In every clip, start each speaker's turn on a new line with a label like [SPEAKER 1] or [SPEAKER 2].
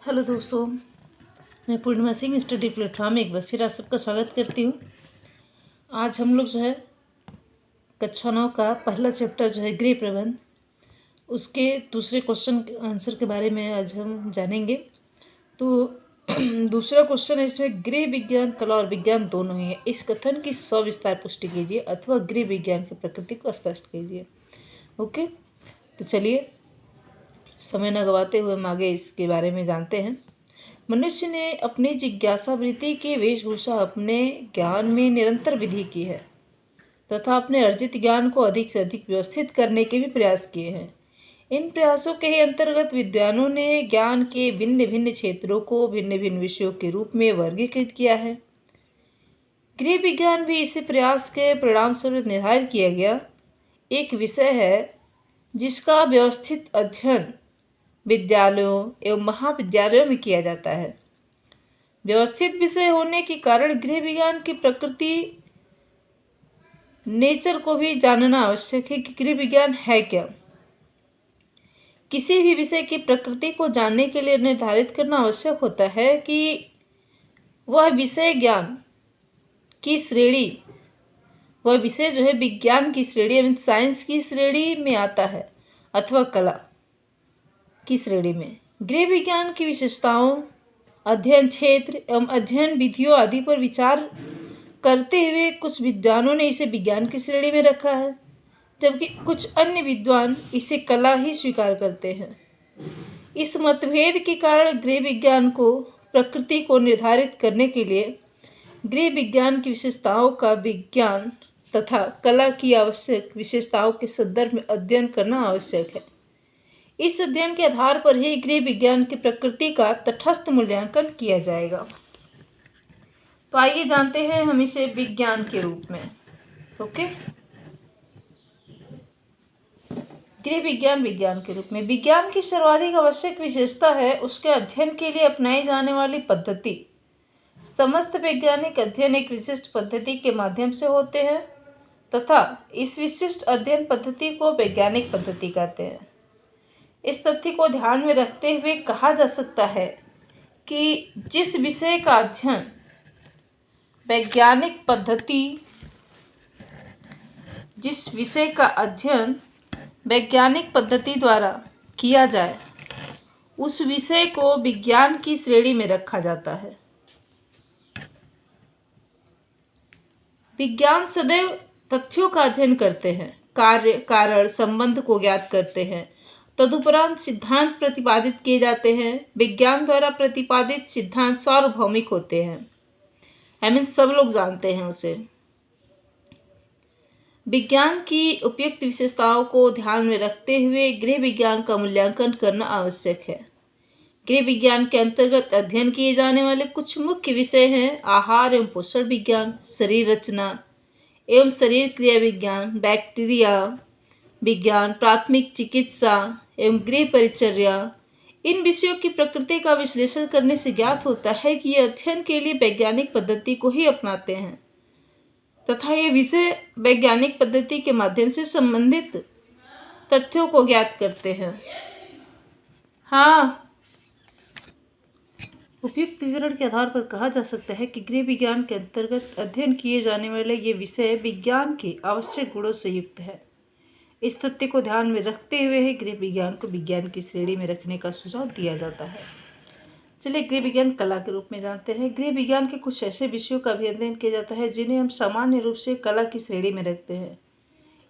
[SPEAKER 1] Hello दोस्तों, मैं पूर्णिमा Singh study platform में एक बार फिर आप सबका स्वागत करती हूँ। आज हम लोग जो है कक्षा 9 का पहला चैप्टर जो है गृह प्रबंध, उसके दूसरे क्वेश्चन आंसर के बारे में आज हम जानेंगे। तो दूसरा क्वेश्चन है इसमें, गृह विज्ञान कला और विज्ञान दोनों ही है। इस कथन की सविस्तार पुष्टि कीजिए अथवा गृह विज्ञान की प्रकृति को स्पष्ट कीजिए। ओके, तो चलिए समय न गवाते हुए हम आगे इसके बारे में जानते हैं। मनुष्य ने अपनी जिज्ञासा वृत्ति की वेशभूषा अपने ज्ञान में निरंतर विधि की है तथा अपने अर्जित ज्ञान को अधिक से अधिक व्यवस्थित करने के भी प्रयास किए हैं। इन प्रयासों के ही अंतर्गत विद्वानों ने ज्ञान के भिन्न भिन्न क्षेत्रों को भिन्न भिन्न विषयों के रूप में वर्गीकृत किया है। गृह विज्ञान भी इसी प्रयास के परिणाम स्वरूप निर्धारित किया गया एक विषय है जिसका व्यवस्थित अध्ययन विद्यालयों एवं महाविद्यालयों में किया जाता है। व्यवस्थित विषय होने के कारण गृह विज्ञान की प्रकृति नेचर को भी जानना आवश्यक है कि गृह विज्ञान है क्या। किसी भी विषय की प्रकृति को जानने के लिए निर्धारित करना आवश्यक होता है कि वह विषय ज्ञान की श्रेणी, वह विषय जो है विज्ञान की श्रेणी मीन्स साइंस की श्रेणी में आता है अथवा कला की श्रेणी में। गृह विज्ञान की विशेषताओं, अध्ययन क्षेत्र एवं अध्ययन विधियों आदि पर विचार करते हुए कुछ विद्वानों ने इसे विज्ञान की श्रेणी में रखा है, जबकि कुछ अन्य विद्वान इसे कला ही स्वीकार करते हैं। इस मतभेद के कारण गृह विज्ञान को प्रकृति को निर्धारित करने के लिए गृह विज्ञान की विशेषताओं का विज्ञान तथा कला की आवश्यक विशेषताओं के संदर्भ में अध्ययन करना आवश्यक है। इस अध्ययन के आधार पर ही गृह विज्ञान की प्रकृति का तटस्थ मूल्यांकन किया जाएगा। तो आइए जानते हैं हम इसे विज्ञान के रूप में। ओके, गृह विज्ञान विज्ञान के रूप में। विज्ञान की सर्वाधिक आवश्यक विशेषता है उसके अध्ययन के लिए अपनाई जाने वाली पद्धति। समस्त वैज्ञानिक अध्ययन एक विशिष्ट पद्धति के माध्यम से होते हैं तथा इस विशिष्ट अध्ययन पद्धति को वैज्ञानिक पद्धति कहते हैं। इस तथ्य को ध्यान में रखते हुए कहा जा सकता है कि जिस विषय का अध्ययन वैज्ञानिक पद्धति द्वारा किया जाए उस विषय को विज्ञान की श्रेणी में रखा जाता है। विज्ञान सदैव तथ्यों का अध्ययन करते हैं, कार्य कारण संबंध को ज्ञात करते हैं, तदुपरांत सिद्धांत प्रतिपादित किए जाते हैं। विज्ञान द्वारा प्रतिपादित सिद्धांत सार्वभौमिक होते हैं, सब लोग जानते हैं उसे। विज्ञान की उपयुक्त विशेषताओं को ध्यान में रखते हुए गृह विज्ञान का मूल्यांकन करना आवश्यक है। गृह विज्ञान के अंतर्गत अध्ययन किए जाने वाले कुछ मुख्य विषय हैं आहार एवं पोषण विज्ञान, शरीर रचना एवं शरीर क्रिया विज्ञान, बैक्टीरिया विज्ञान, प्राथमिक चिकित्सा एवं गृह परिचर्या। इन विषयों की प्रकृति का विश्लेषण करने से ज्ञात होता है कि ये अध्ययन के लिए वैज्ञानिक पद्धति को ही अपनाते हैं तथा ये विषय वैज्ञानिक पद्धति के माध्यम से संबंधित तथ्यों को ज्ञात करते हैं। उपयुक्त विवरण के आधार पर कहा जा सकता है कि गृह विज्ञान के अंतर्गत अध्ययन किए जाने वाले ये विषय विज्ञान के आवश्यक गुणों से युक्त है। इस तथ्य को ध्यान में रखते हुए ही गृह विज्ञान को विज्ञान की श्रेणी में रखने का सुझाव दिया जाता है। चलिए गृह विज्ञान कला के रूप में जानते हैं। गृह विज्ञान के कुछ ऐसे विषयों का भी अध्ययन किया जाता है जिन्हें हम सामान्य रूप से कला की श्रेणी में रखते हैं।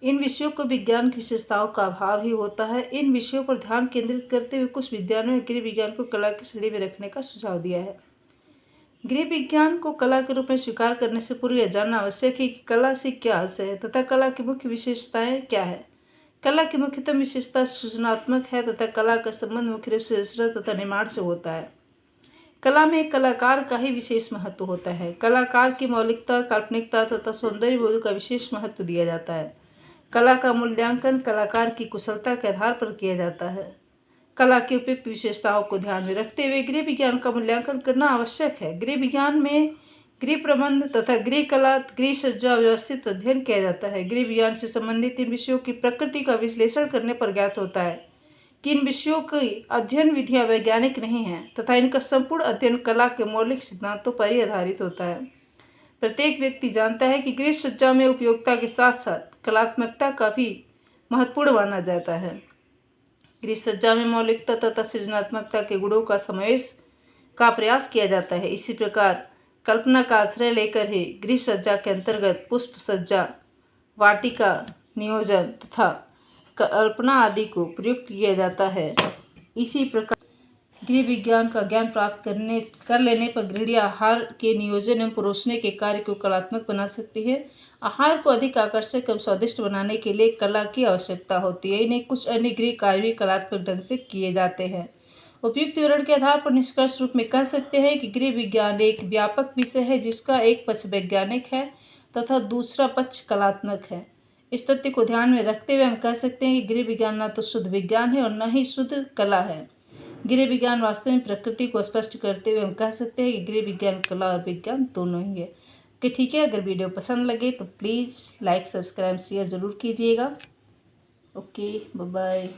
[SPEAKER 1] इन विषयों को विज्ञान की विशेषताओं का अभाव ही होता है। इन विषयों पर ध्यान केंद्रित करते हुए कुछ विद्वानों ने गृह विज्ञान को कला की श्रेणी में रखने का सुझाव दिया है। गृह विज्ञान को कला के रूप में स्वीकार करने से पूर्व यह जानना आवश्यक है कि कला से क्या आशय है तथा कला की मुख्य विशेषताएं क्या है। कला की मुख्यतम विशेषता सृजनात्मक है तथा कला का संबंध मुख्य रूप से रचना तथा निर्माण से होता है। कला में कलाकार का ही विशेष महत्व होता है। कलाकार की मौलिकता, काल्पनिकता तथा सौंदर्य बोध का विशेष महत्व दिया जाता है। कला का मूल्यांकन कलाकार की कुशलता के आधार पर किया जाता है। कला की उपयुक्त विशेषताओं को ध्यान में रखते हुए गृह विज्ञान का मूल्यांकन करना आवश्यक है। गृह विज्ञान में गृह प्रबंध तथा गृह कला, गृह सज्जा व्यवस्थित अध्ययन किया जाता है। गृह विज्ञान से संबंधित इन विषयों की प्रकृति का विश्लेषण करने पर ज्ञात होता है कि इन विषयों की अध्ययन विधियाँ वैज्ञानिक नहीं हैं तथा इनका संपूर्ण अध्ययन कला के मौलिक सिद्धांतों पर ही आधारित होता है। प्रत्येक व्यक्ति जानता है कि गृह सज्जा में उपयोगिता के साथ साथ कलात्मकता का भी महत्वपूर्ण माना जाता है। गृह सज्जा में मौलिकता तथा सृजनात्मकता के गुणों का समावेश का प्रयास किया जाता है। इसी प्रकार कल्पना का आश्रय लेकर ही गृह सज्जा के अंतर्गत पुष्प सज्जा, वाटिका नियोजन तथा कल्पना आदि को प्रयुक्त किया जाता है। इसी प्रकार गृह विज्ञान का ज्ञान प्राप्त कर लेने पर गृहिणी आहार के नियोजन एवं परोसने के कार्य को कलात्मक बना सकती है। आहार को अधिक आकर्षक एवं स्वादिष्ट बनाने के लिए कला की आवश्यकता होती है। इन्हें कुछ अन्य गृह कार्य भी कलात्मक ढंग से किए जाते हैं। उपयुक्त विवरण के आधार पर निष्कर्ष रूप में कह सकते हैं कि गृह विज्ञान एक व्यापक विषय है जिसका एक पक्ष वैज्ञानिक है तथा दूसरा पक्ष कलात्मक है। इस तथ्य को ध्यान में रखते हुए हम कह सकते हैं कि गृह विज्ञान न तो शुद्ध विज्ञान है और न ही शुद्ध कला है। गृह विज्ञान वास्तव में प्रकृति को स्पष्ट करते हुए हम कह सकते हैं कि गृह विज्ञान कला और विज्ञान दोनों ही है। ओके, ठीक है। अगर वीडियो पसंद लगे तो प्लीज़ लाइक, सब्सक्राइब, शेयर ज़रूर कीजिएगा। Okay, bye bye.